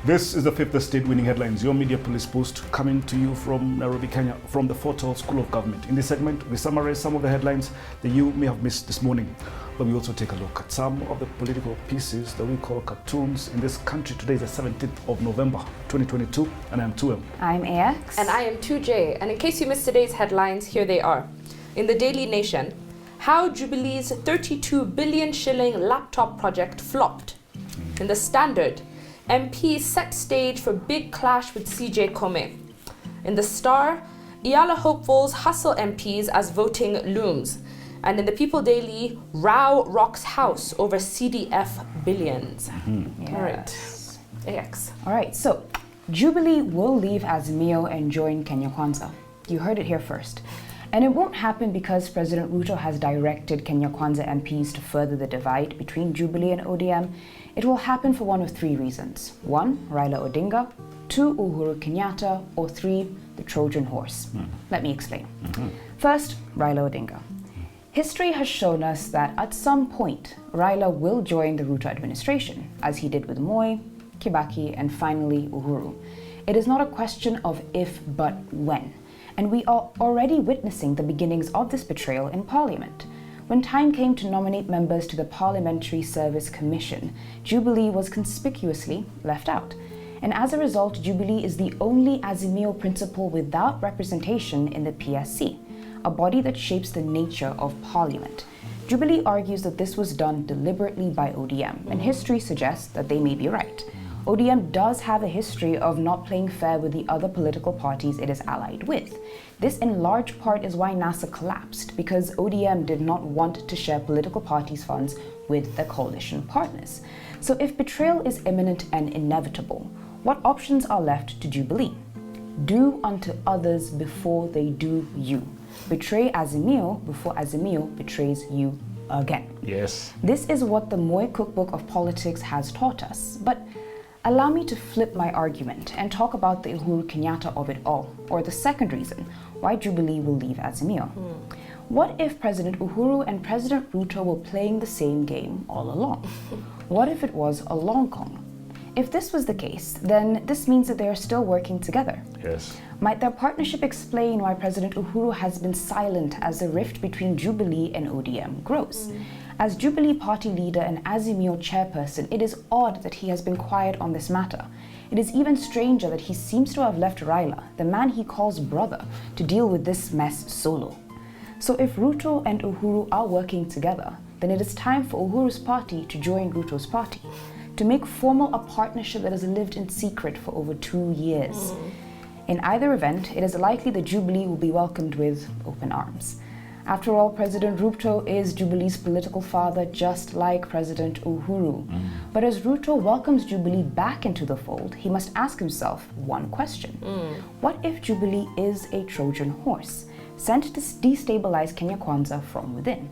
This is the Fifth Estate Winning Headlines, your media police post, coming to you from Nairobi, Kenya, from the Fortal School of Government. In this segment, we summarize some of the headlines that you may have missed this morning, but we also take a look at some of the political pieces that we call cartoons in this country. Today is the 17th of November, 2022, and I'm 2M. I'm AX. And I am 2J. And in case you missed today's headlines, here they are. In the Daily Nation, how Jubilee's 32 billion shilling laptop project flopped. In the Standard, MP set stage for big clash with CJ Kome. In the Star, Iyala hopefuls hustle MPs as voting looms. And in the People Daily, row rocks house over CDF billions. Yes. All right, AX. All right, so Jubilee will leave Azimio and join Kenya Kwanza. You heard it here first. And it won't happen because President Ruto has directed Kenya Kwanza MPs to further the divide between Jubilee and ODM. It will happen for one of three reasons. 1, Raila Odinga. 2, Uhuru Kenyatta. Or 3, the Trojan horse. Let me explain. First, Raila Odinga. History has shown us that at some point, Raila will join the Ruto administration, as he did with Moi, Kibaki, and finally Uhuru. It is not a question of if, but when. And we are already witnessing the beginnings of this betrayal in Parliament. When time came to nominate members to the Parliamentary Service Commission, Jubilee was conspicuously left out. And as a result, Jubilee is the only Azimio principal without representation in the PSC, a body that shapes the nature of Parliament. Jubilee argues that this was done deliberately by ODM, and history suggests that they may be right. ODM does have a history of not playing fair with the other political parties it is allied with. This in large part is why NASA collapsed, because ODM did not want to share political parties' funds with their coalition partners. So if betrayal is imminent and inevitable, what options are left to Jubilee? Do unto others before they do you. Betray Azimio before Azimio betrays you again. Yes. This is what the Moi Cookbook of Politics has taught us. But allow me to flip my argument and talk about the Uhuru Kenyatta of it all, or the second reason why Jubilee will leave Azimio. What if President Uhuru and President Ruto were playing the same game all along? What if it was a long con? If this was the case, then this means that they are still working together. Yes. Might their partnership explain why President Uhuru has been silent as the rift between Jubilee and ODM grows? As Jubilee party leader and Azimio chairperson, it is odd that he has been quiet on this matter. It is even stranger that he seems to have left Raila, the man he calls brother, to deal with this mess solo. So if Ruto and Uhuru are working together, then it is time for Uhuru's party to join Ruto's party, to make formal a partnership that has lived in secret for over 2 years. In either event, it is likely that Jubilee will be welcomed with open arms. After all, President Ruto is Jubilee's political father, just like President Uhuru. But as Ruto welcomes Jubilee back into the fold, he must ask himself one question. What if Jubilee is a Trojan horse, sent to destabilize Kenya Kwanza from within?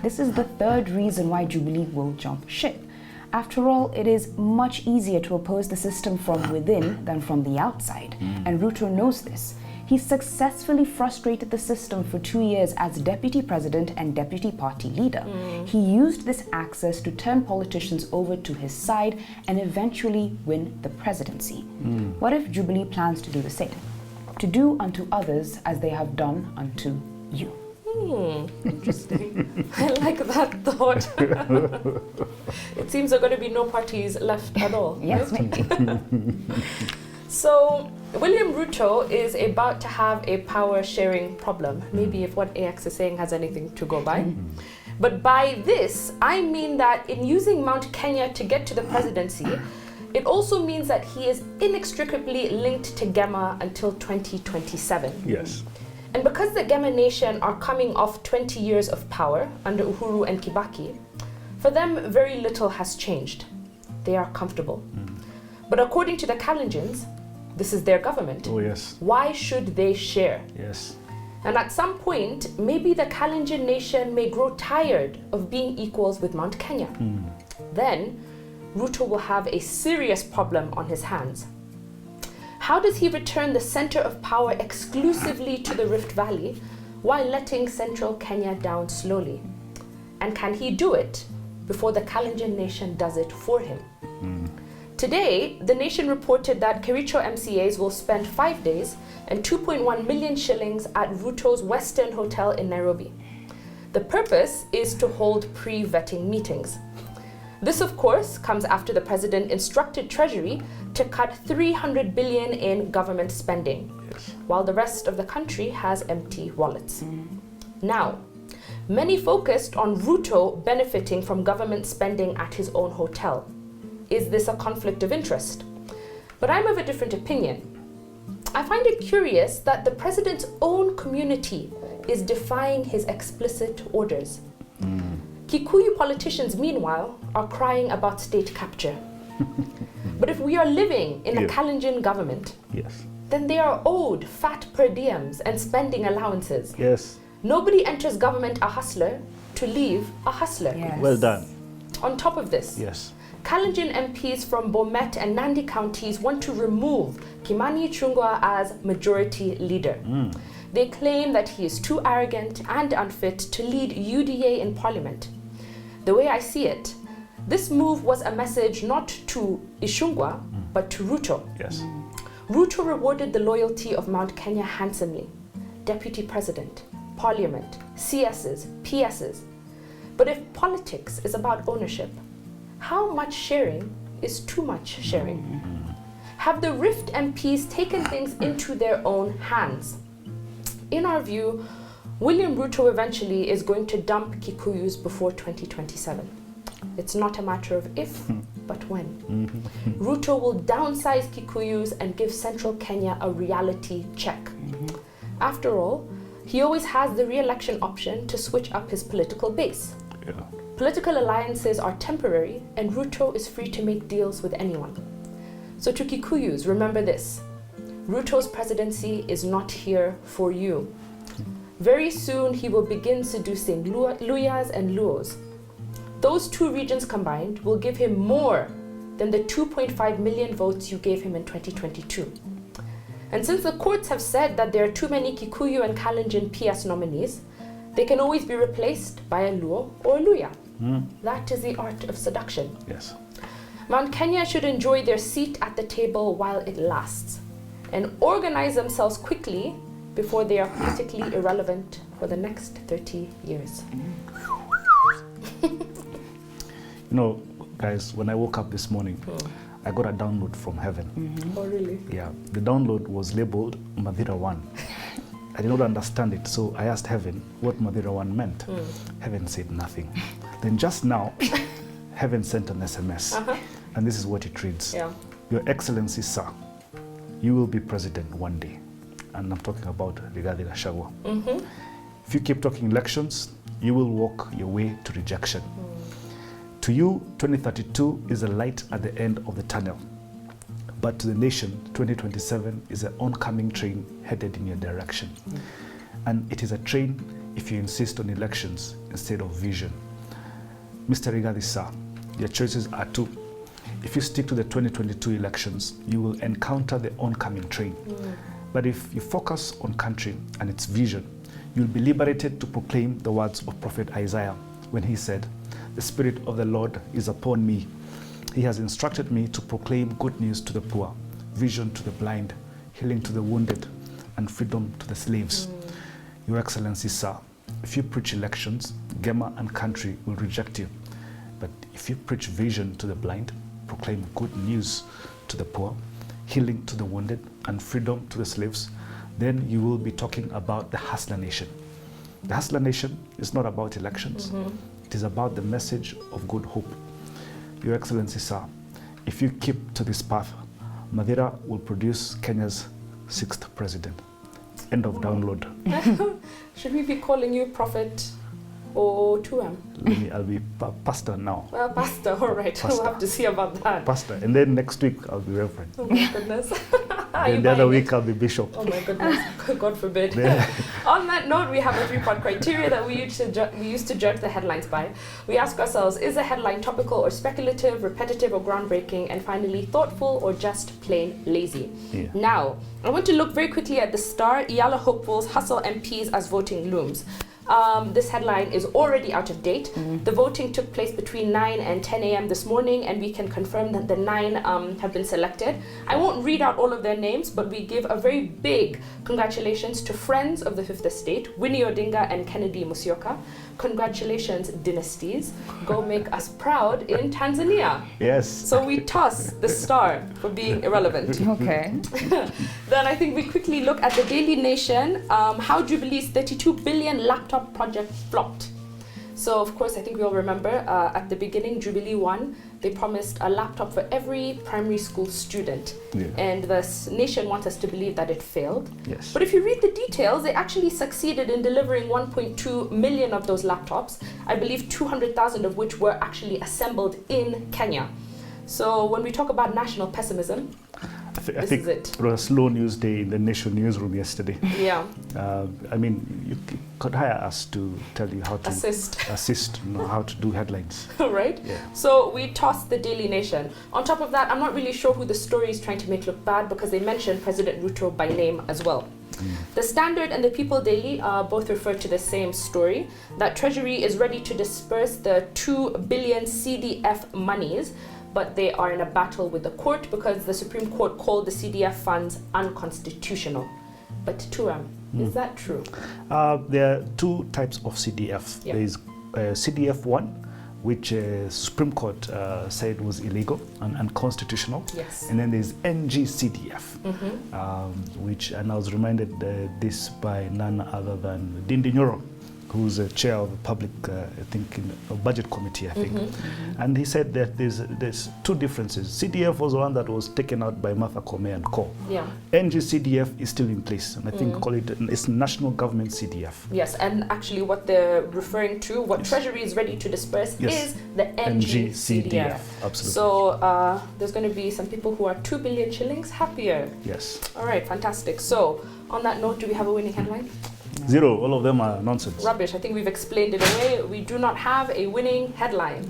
This is the third reason why Jubilee will jump ship. After all, it is much easier to oppose the system from within than from the outside, and Ruto knows this. He successfully frustrated the system for 2 years as deputy president and deputy party leader. He used this access to turn politicians over to his side and eventually win the presidency. What if Jubilee plans to do the same? To do unto others as they have done unto you. Interesting. I like that thought. It seems there are going to be no parties left at all. Yes, right? maybe. So, William Ruto is about to have a power-sharing problem. Maybe if what AX is saying has anything to go by. But by this, I mean that in using Mount Kenya to get to the presidency, it also means that he is inextricably linked to Gema until 2027. Yes. And because the Gema Nation are coming off 20 years of power under Uhuru and Kibaki, for them very little has changed. They are comfortable. But according to the Kalenjins, this is their government. Oh, yes. Why should they share? Yes. And at some point, maybe the Kalenjin nation may grow tired of being equals with Mount Kenya. Then, Ruto will have a serious problem on his hands. How does he return the center of power exclusively to the Rift Valley while letting central Kenya down slowly? And can he do it before the Kalenjin nation does it for him? Today, The Nation reported that Kericho MCAs will spend 5 days and 2.1 million shillings at Ruto's Western Hotel in Nairobi. The purpose is to hold pre-vetting meetings. This, of course, comes after the president instructed Treasury to cut 300 billion in government spending, while the rest of the country has empty wallets. Now, many focused on Ruto benefiting from government spending at his own hotel. Is this a conflict of interest? But I'm of a different opinion. I find it curious that the president's own community is defying his explicit orders. Kikuyu politicians, meanwhile, are crying about state capture. But if we are living in a Kalenjin government, then they are owed fat per diems and spending allowances. Nobody enters government a hustler to leave a hustler. Well done. On top of this, Kalenjin MPs from Bomet and Nandi counties want to remove Kimani Ichung'wah as majority leader. They claim that he is too arrogant and unfit to lead UDA in parliament. The way I see it, this move was a message not to Ichung'wah, but to Ruto. Ruto rewarded the loyalty of Mount Kenya handsomely. Deputy President, Parliament, CSs, PSs. But if politics is about ownership, how much sharing is too much sharing? Have the Rift MPs taken things into their own hands? In our view, William Ruto eventually is going to dump Kikuyus before 2027. It's not a matter of if, but when. Ruto will downsize Kikuyus and give Central Kenya a reality check. After all, he always has the re-election option to switch up his political base. Political alliances are temporary, and Ruto is free to make deals with anyone. So to Kikuyus, remember this: Ruto's presidency is not here for you. Very soon, he will begin seducing Luyas and Luos. Those two regions combined will give him more than the 2.5 million votes you gave him in 2022. And since the courts have said that there are too many Kikuyu and Kalenjin PS nominees, they can always be replaced by a Luo or a Luya. That is the art of seduction. Mount Kenya should enjoy their seat at the table while it lasts and organize themselves quickly before they are politically irrelevant for the next 30 years. You know, guys, when I woke up this morning, I got a download from heaven. Oh, really? Yeah, the download was labeled Madhira 1. I did not understand it, so I asked heaven what Madhira 1 meant. Heaven said nothing. Then just now, heaven sent an SMS, and this is what it reads. Your Excellency, sir, you will be president one day. And I'm talking about Rigathi Gachagua. If you keep talking elections, you will walk your way to rejection. To you, 2032 is a light at the end of the tunnel. But to the nation, 2027 is an oncoming train headed in your direction. And it is a train if you insist on elections instead of vision. Mr. Rigathi, sir, your choices are two. If you stick to the 2022 elections, you will encounter the oncoming train. But if you focus on country and its vision, you'll be liberated to proclaim the words of Prophet Isaiah when he said, "The Spirit of the Lord is upon me. He has instructed me to proclaim good news to the poor, vision to the blind, healing to the wounded, and freedom to the slaves." Your Excellency, sir, if you preach elections, Gema and country will reject you. But if you preach vision to the blind, proclaim good news to the poor, healing to the wounded, and freedom to the slaves, then you will be talking about the Hustler Nation. The Hustler Nation is not about elections. It is about the message of good hope. Your Excellency, sir, if you keep to this path, Madhira will produce Kenya's 6th president. End of download. Should we be calling you Prophet or 2M? I'll be pastor now. Well, pastor, all right. Pastor. We'll have to see about that. Pastor. And then next week, I'll be reverend. Oh my goodness. And the other week, I'll be bishop. Oh my goodness. God forbid. On that note, we have a 3-part criteria that we used to judge the headlines by. We ask ourselves, is a headline topical or speculative, repetitive or groundbreaking, and finally, thoughtful or just plain lazy? Now, I want to look very quickly at the Star, Iyala Hopefuls, Hustle MPs as voting looms. This headline is already out of date. The voting took place between 9 and 10 a.m. this morning, and we can confirm that the 9 have been selected. I won't read out all of their names, but we give a very big congratulations to friends of the Fifth Estate, Winnie Odinga and Kennedy Musyoka. Congratulations, dynasties. Go make us proud in Tanzania. Yes. So we toss the star for being irrelevant. Okay. Then I think we quickly look at the Daily Nation, how Jubilee's 32 billion laptop project flopped. So of course, I think we all remember at the beginning, Jubilee won. They promised a laptop for every primary school student. Yeah. And the nation wants us to believe that it failed. Yes. But if you read the details, they actually succeeded in delivering 1.2 million of those laptops. I believe 200,000 of which were actually assembled in Kenya. So when we talk about national pessimism, I think it was a slow news day in the Nation newsroom yesterday. Yeah. I mean, you could hire us to tell you how to assist how to do headlines. Right? Yeah. So we tossed the Daily Nation. On top of that, I'm not really sure who the story is trying to make look bad because they mentioned President Ruto by name as well. The Standard and the People Daily both refer to the same story, that Treasury is ready to disperse the 2 billion CDF monies, but they are in a battle with the court because the Supreme Court called the CDF funds unconstitutional. But Turam, is that true? There are two types of CDF. Yeah. There is CDF 1, which Supreme Court said was illegal and unconstitutional. Yes. And then there's NGCDF, which, and I was reminded this by none other than Dindi Nyoro, who's a chair of the public, I think, in a budget committee, I think. And he said that there's two differences. CDF was the one that was taken out by Martha Koome and Co. Yeah. NGCDF is still in place, and I think call it's National Government CDF. Yes, and actually what they're referring to, what Treasury is ready to disperse is the NGCDF. Absolutely. So there's going to be some people who are 2 billion shillings happier. Yes. All right, fantastic. So on that note, do we have a winning headline? Zero. All of them are nonsense. Rubbish. I think we've explained it away. We do not have a winning headline.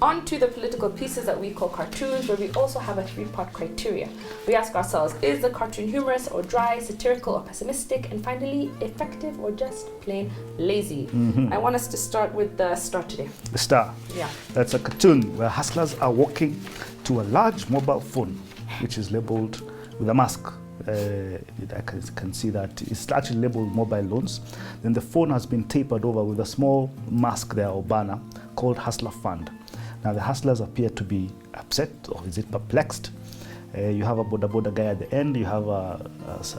On to the political pieces that we call cartoons, where we also have a 3-part criteria. We ask ourselves, is the cartoon humorous or dry, satirical or pessimistic, and finally, effective or just plain lazy? I want us to start with the Star today. The Star. Yeah. That's a cartoon where hustlers are walking to a large mobile phone, which is labeled with a mask. I can see that it's actually labeled mobile loans. Then the phone has been tapered over with a small mask there or banner called Hustler Fund. Now the hustlers appear to be upset, or is it perplexed? You have a boda guy at the end, you have a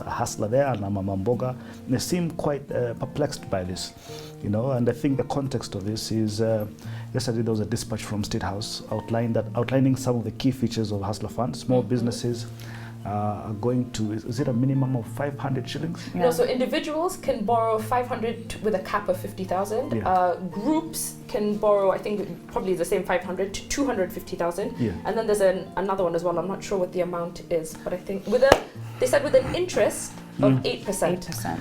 hustler there and a mama mboga. They seem quite perplexed by this, you know, and I think the context of this is yesterday there was a dispatch from State House outlining some of the key features of Hustler Fund. Small businesses are going to, is it a minimum of 500 shillings? No, so individuals can borrow 500 with a cap of 50,000. Yeah. Groups can borrow, I think probably the same 500 to 250,000. Yeah. And then there's another one as well. I'm not sure what the amount is, but I think they said with an interest of 8%.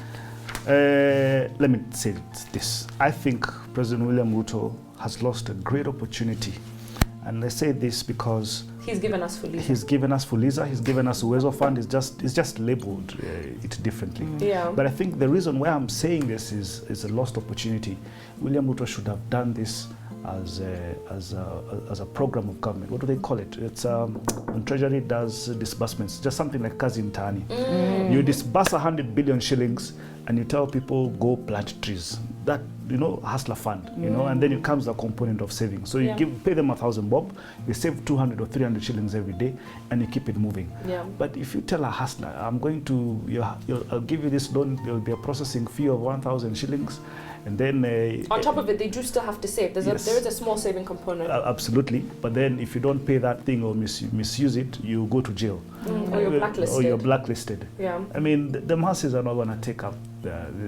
8%. Let me say this. I think President William Ruto has lost a great opportunity. And I say this because he's given us Fuliza. He's given us Fuliza, he's given us Uwezo Fund, it's just labeled it differently. Yeah. But I think the reason why I'm saying this is a lost opportunity. William Ruto should have done this as a program of government. What do they call it? It's when Treasury does disbursements, just something like Kazi Mtaani. You disburse 100 billion shillings and you tell people go plant trees. That, you know, hustler fund, you know, and then it comes the component of saving. So you pay them 1,000 bob, you save 200 or 300 shillings every day, and you keep it moving. Yeah. But if you tell a hustler, I'm going to, I'll give you this loan, there'll be a processing fee of 1,000 shillings, and then on top of it, they do still have to save. There is a small saving component. Absolutely, but then if you don't pay that thing or misuse it, you go to jail. Or you're blacklisted. Or you're blacklisted. Yeah. I mean, the masses are not going to take up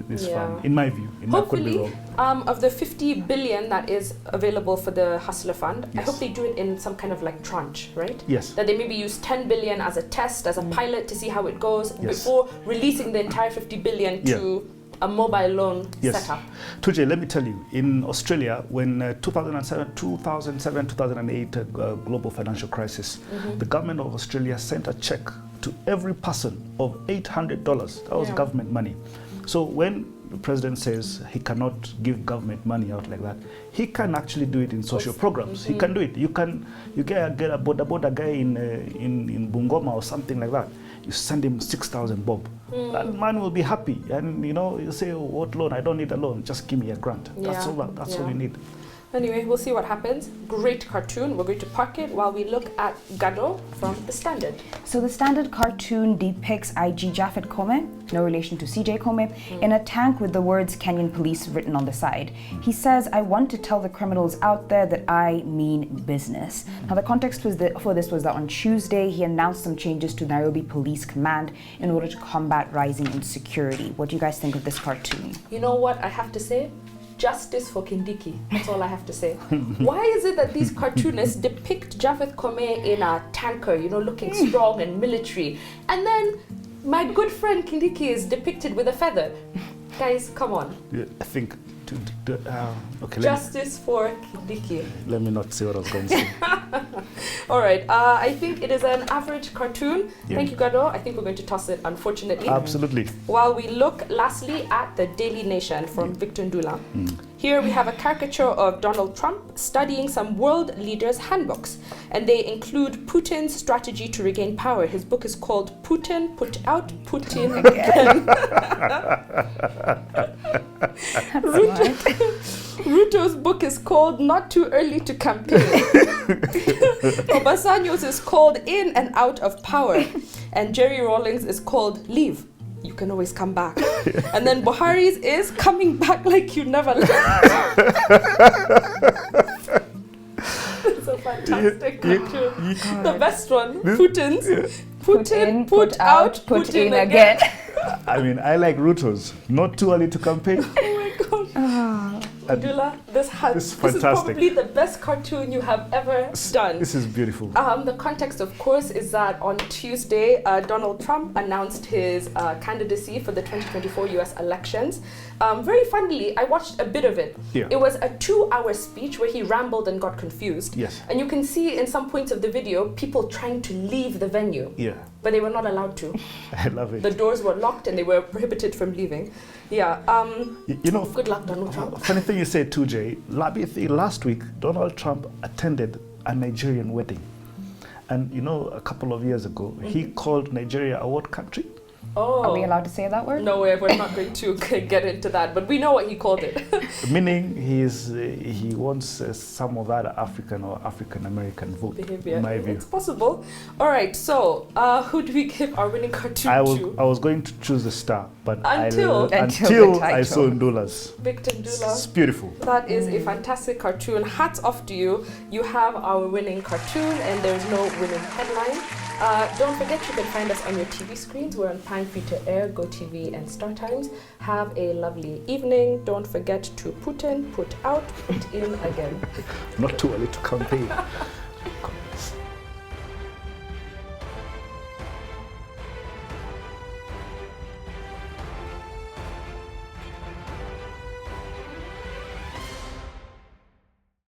this fund, in my view. Hopefully, of the 50 billion that is available for the Hustler Fund, I hope they do it in some kind of like tranche, right? Yes. That they maybe use 10 billion as a test, as a pilot to see how it goes before releasing the entire 50 billion to a mobile loan setup. Tuje, let me tell you, in Australia, when 2007-2008 global financial crisis, the government of Australia sent a check to every person of $800. That was government money. So when the president says he cannot give government money out like that, he can actually do it in social programs. He can do it. You get a boda guy in Bungoma or something like that. You send him 6,000 bob. That man will be happy. And you say, oh, what loan? I don't need a loan. Just give me a grant. That's all you need. Anyway, we'll see what happens. Great cartoon. We're going to park it while we look at Gado from The Standard. So the Standard cartoon depicts IG Japhet Kome, no relation to CJ Kome, in a tank with the words Kenyan police written on the side. He says, I want to tell the criminals out there that I mean business. Now the context for this was that on Tuesday, he announced some changes to Nairobi Police Command in order to combat rising insecurity. What do you guys think of this cartoon? You know what I have to say? Justice for Kindiki. That's all I have to say. Why is it that these cartoonists depict Japhet Kome in a tanker, looking strong and military, and then my good friend Kindiki is depicted with a feather? Guys, come on. Yeah, I think okay. Justice for Kindiki. Let me not say what I was going to say. All right. I think it is an average cartoon. Yeah. Thank you, Gado. I think we're going to toss it, unfortunately. Absolutely. While we look lastly at the Daily Nation from Victor Ndula. Here we have a caricature of Donald Trump studying some world leaders' handbooks, and they include Putin's strategy to regain power. His book is called Putin, Put Out, Putin Again. Ruto's book is called Not Too Early to Campaign. Obasanjo's is called In and Out of Power. And Jerry Rawlings is called Leave. You can always come back. And then Buhari's is Coming Back Like You Never Left. It's a fantastic cartoon. The best one, Putin's. Putin, put out, Putin again. I mean, I like Ruto's. Not too early to campaign. Oh my gosh. Ndula, this is probably the best cartoon you have ever done. This is beautiful. The context, of course, is that on Tuesday, Donald Trump announced his candidacy for the 2024 US elections. Very funnily, I watched a bit of it. Yeah. It was a 2-hour speech where he rambled and got confused. Yes. And you can see in some points of the video, people trying to leave the venue. Yeah. But they were not allowed to. I love it. The doors were locked and they were prohibited from leaving. Yeah. Good luck, Donald Trump. Funny thing you said too, Jay. Last week, Donald Trump attended a Nigerian wedding. And a couple of years ago, he called Nigeria a what country? Are we allowed to say that word? No, we're not going to get into that, but we know what he called it. Meaning he wants some of that African or African American vote. Behavior. In my view. It's possible. All right, so who do we give our winning cartoon to? I was going to choose the star, but Until I saw Ndula's. Victor Ndula. It's beautiful. That is a fantastic cartoon. Hats off to you. You have our winning cartoon, and there's no winning headline. Don't forget, you can find us on your TV screens. We're on Pine Free to Air, GoTV, and StarTimes. Have a lovely evening. Don't forget to put in, put out, put in again. Not too early to campaign.